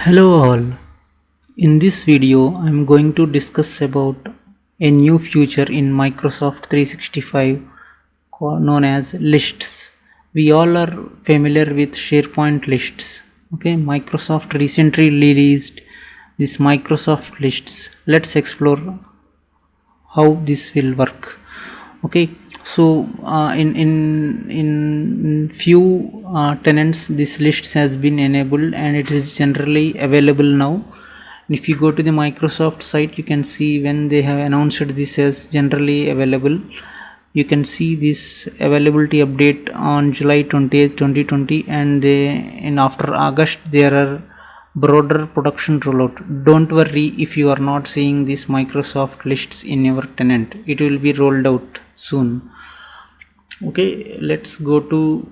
Hello all. In this video I am going to discuss about a new feature in Microsoft 365 known as lists. We all are familiar with SharePoint lists. Okay, Microsoft recently released this Microsoft lists. Let's explore how this will work. Okay, so in few tenants this list has been enabled and it is generally available now. And if you go to the Microsoft site, you can see when they have announced this as generally available. You can see this availability update on July 20th 2020, and in after August there are broader production rollout. Don't worry if you are not seeing these Microsoft lists in your tenant, it will be rolled out soon. Okay, let's go to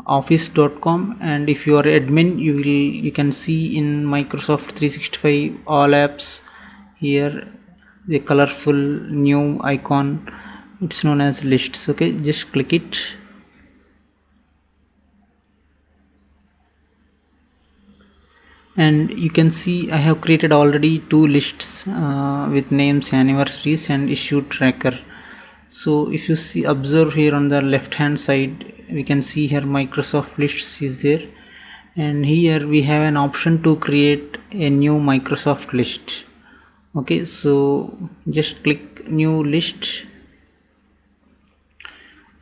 office.com, and if you are admin you can see in Microsoft 365 all apps. Here the colorful new icon, it's known as lists. Okay, just click it, and you can see I have created already two lists with names, anniversaries and issue tracker. So if you see, observe here on the left hand side, we can see here Microsoft lists is there, and here we have an option to create a new Microsoft list. Okay, so just click new list,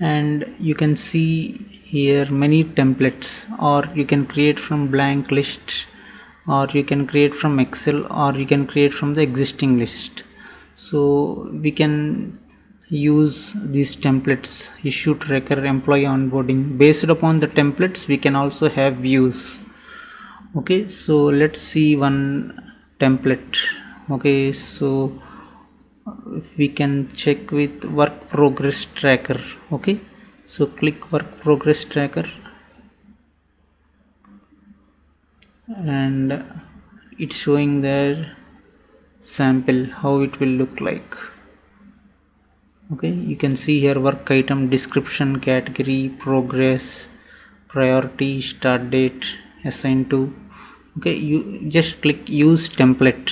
and you can see here many templates, or you can create from blank list, or you can create from Excel, or you can create from the existing list. So we can use these templates: issue tracker, employee onboarding. Based upon the templates we can also have views. Okay, so let's see one template. Okay, so if we can check with work progress tracker. Okay, so click work progress tracker, and it's showing their sample how it will look like. Okay, you can see here work item, description, category, progress, priority, start date, assign to. Okay, you just click use template,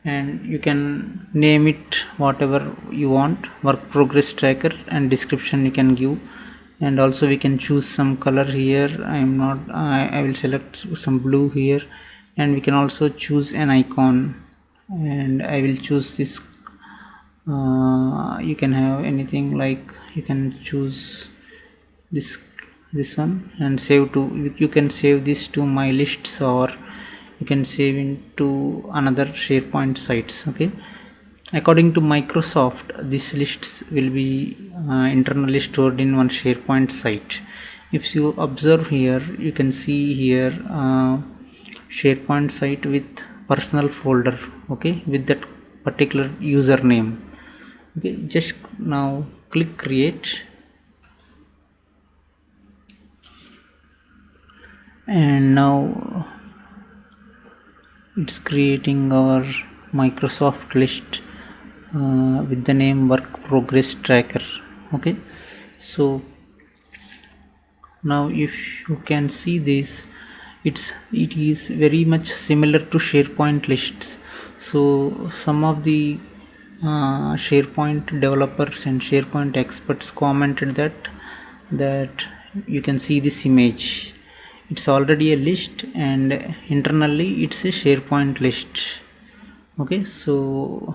and you can name it whatever you want. Work progress tracker and description you can give, and also we can choose some color here. I will select some blue here, and we can also choose an icon, and I will choose this. You can have anything, like you can choose this one and save to. You can save this to my lists, or you can save into another SharePoint sites. Okay, according to Microsoft, these lists will be internally stored in one SharePoint site. If you observe here, you can see here SharePoint site with personal folder. Okay, with that particular username. Okay, just now click create, and now it's creating our Microsoft list with the name work progress tracker. Okay, so now if you can see this, it is very much similar to SharePoint lists. So some of the SharePoint developers and SharePoint experts commented that you can see this image, it's already a list, and internally it's a SharePoint list. Okay, so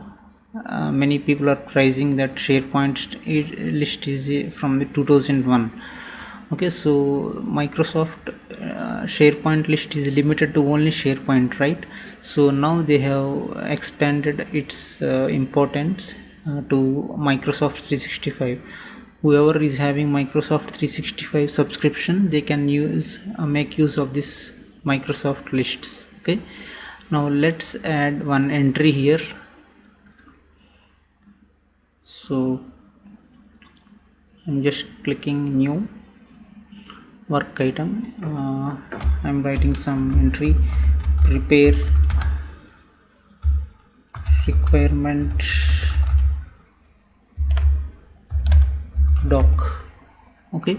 many people are praising that SharePoint list is from the 2001. Okay, so Microsoft SharePoint list is limited to only SharePoint, right? So now they have expanded its importance to Microsoft 365. Whoever is having Microsoft 365 subscription, they can make use of this Microsoft lists. Okay, now let's add one entry here. So I'm just clicking new work item. I'm writing some entry: prepare requirement doc. Okay,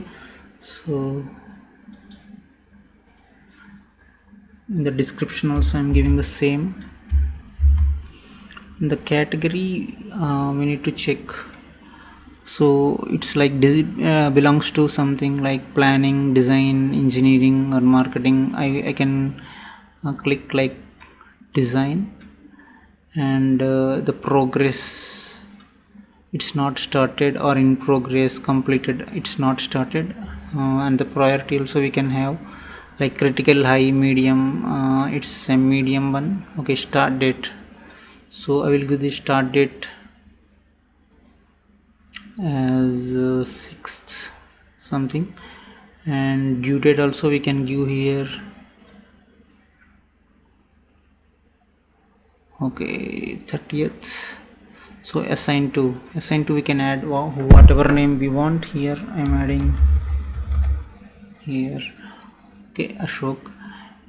so In the description also I'm giving the same. In the category we need to check, so it's like belongs to something like planning, design, engineering or marketing. I can click like design, and the progress, it's not started, or in progress, completed, it's not started. And the priority also we can have like critical, high, medium. It's a medium one. Okay, start date, so I will give the start date as 6th something, and due date also we can give here. Okay, 30th. So assign to we can add whatever name we want. Here I'm adding here, okay, Ashok.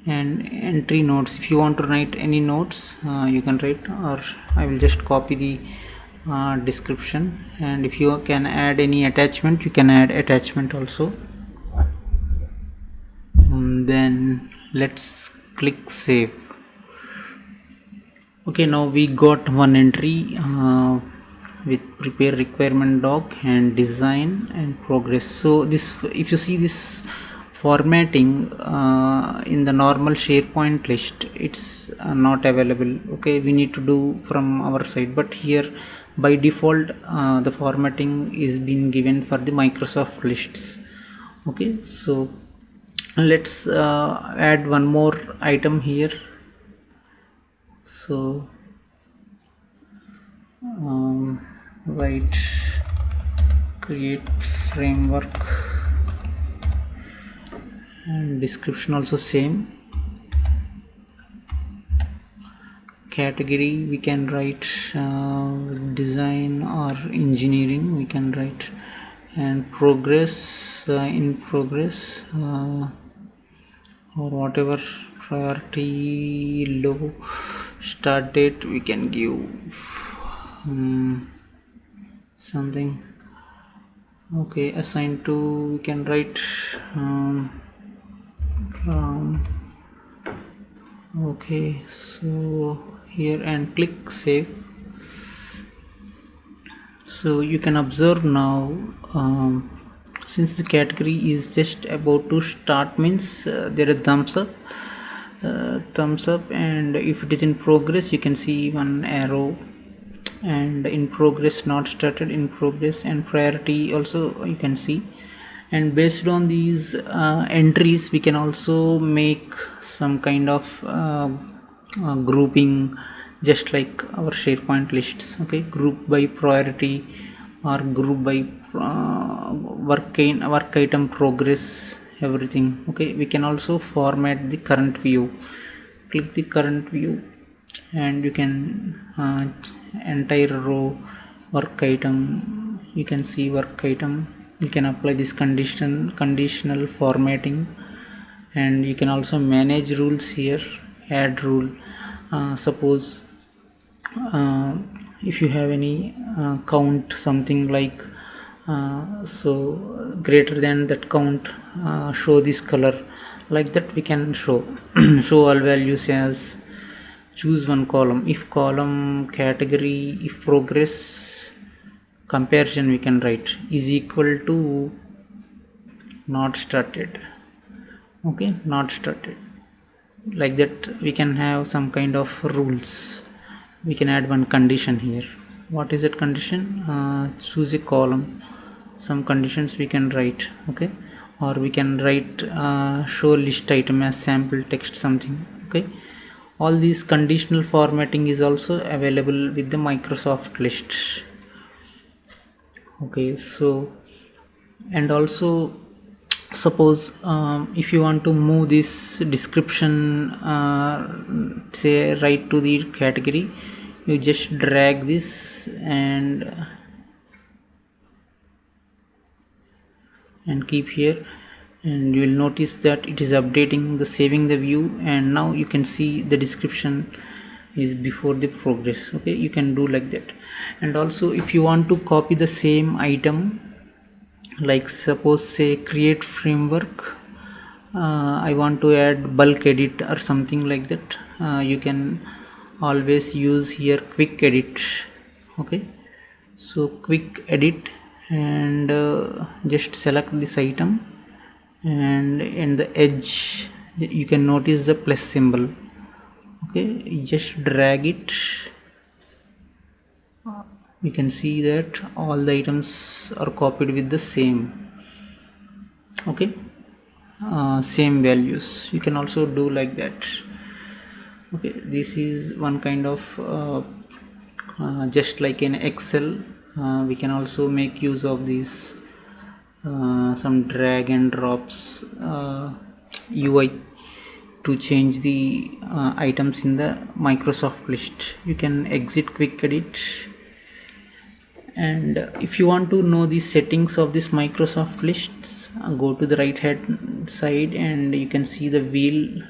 And entry notes, if you want to write any notes, you can write, or I will just copy the description. And if you can add any attachment, you can add attachment also. Then let's click save. Okay, now we got one entry with prepare requirement doc and design and progress. So this, if you see this formatting in the normal SharePoint list, it's not available. Okay, we need to do from our side, but here by default the formatting is being given for the Microsoft lists. Okay, so let's add one more item here. So write create framework, and description also same. Category we can write design or engineering, we can write. And progress, in progress, or whatever, priority low. Start date we can give something. Okay, assign to, we can write okay, so here, and click save. So you can observe now, since the category is just about to start, means there is thumbs up, and if it is in progress you can see one arrow, and in progress, not started, in progress, and priority also you can see. And based on these entries we can also make some kind of grouping, just like our SharePoint lists. Okay, group by priority, or group by work item progress, everything. Okay, we can also format the current view. Click the current view, and you can entire row, work item, you can see work item. You can apply this conditional formatting, and you can also manage rules here. Add rule, suppose if you have any count, something like so greater than that count, show this color, like that we can show. Show all values as, choose one column, if column, category, if progress, comparison we can write is equal to not started. Okay, not started, like that we can have some kind of rules. We can add one condition here. What is that condition? Choose a column, some conditions we can write. Okay, or we can write show list item as sample text, something. Okay, all these conditional formatting is also available with the Microsoft list. Okay, so, and also suppose if you want to move this description, say right to the category, you just drag this and keep here, and you will notice that it is updating, the saving the view, and now you can see the description is before the progress. Okay, you can do like that. And also if you want to copy the same item, like suppose say create framework, I want to add bulk edit or something like that, you can always use here quick edit. Okay, so quick edit, and just select this item, and in the edge you can notice the plus symbol. Okay, just drag it. You can see that all the items are copied with the same, okay, same values. You can also do like that. Okay, this is one kind of just like in Excel, we can also make use of these some drag and drops UI to change the items in the Microsoft list. You can exit quick edit, and if you want to know the settings of this Microsoft lists, go to the right hand side and you can see the wheel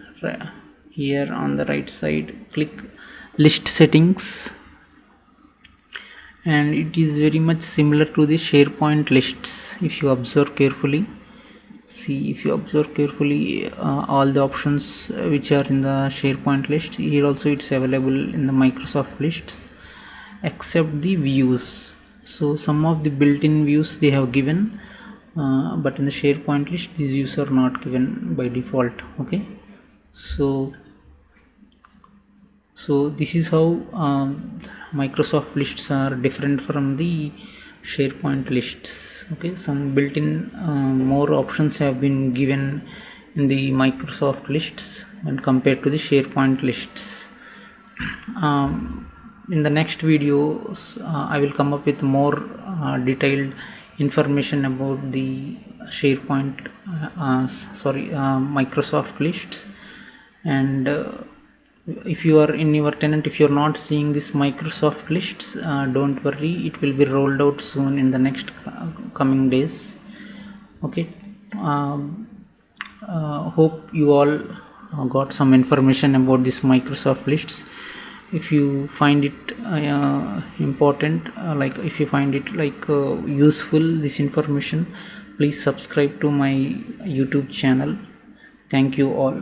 here on the right side. Click list settings, and it is very much similar to the SharePoint lists. If you observe carefully, all the options which are in the SharePoint list, here also it's available in the Microsoft lists, except the views. So some of the built-in views they have given, but in the SharePoint list these views are not given by default. Okay, so this is how Microsoft lists are different from the SharePoint lists. Okay, some built-in more options have been given in the Microsoft lists when compared to the SharePoint lists. In the next videos I will come up with more detailed information about the SharePoint Microsoft lists. And if you are in your tenant, if you're not seeing this Microsoft lists, don't worry, it will be rolled out soon in the next coming days. Okay, hope you all got some information about this Microsoft lists. If you find it important, like if you find it like useful, this information, please subscribe to my YouTube channel. Thank you all.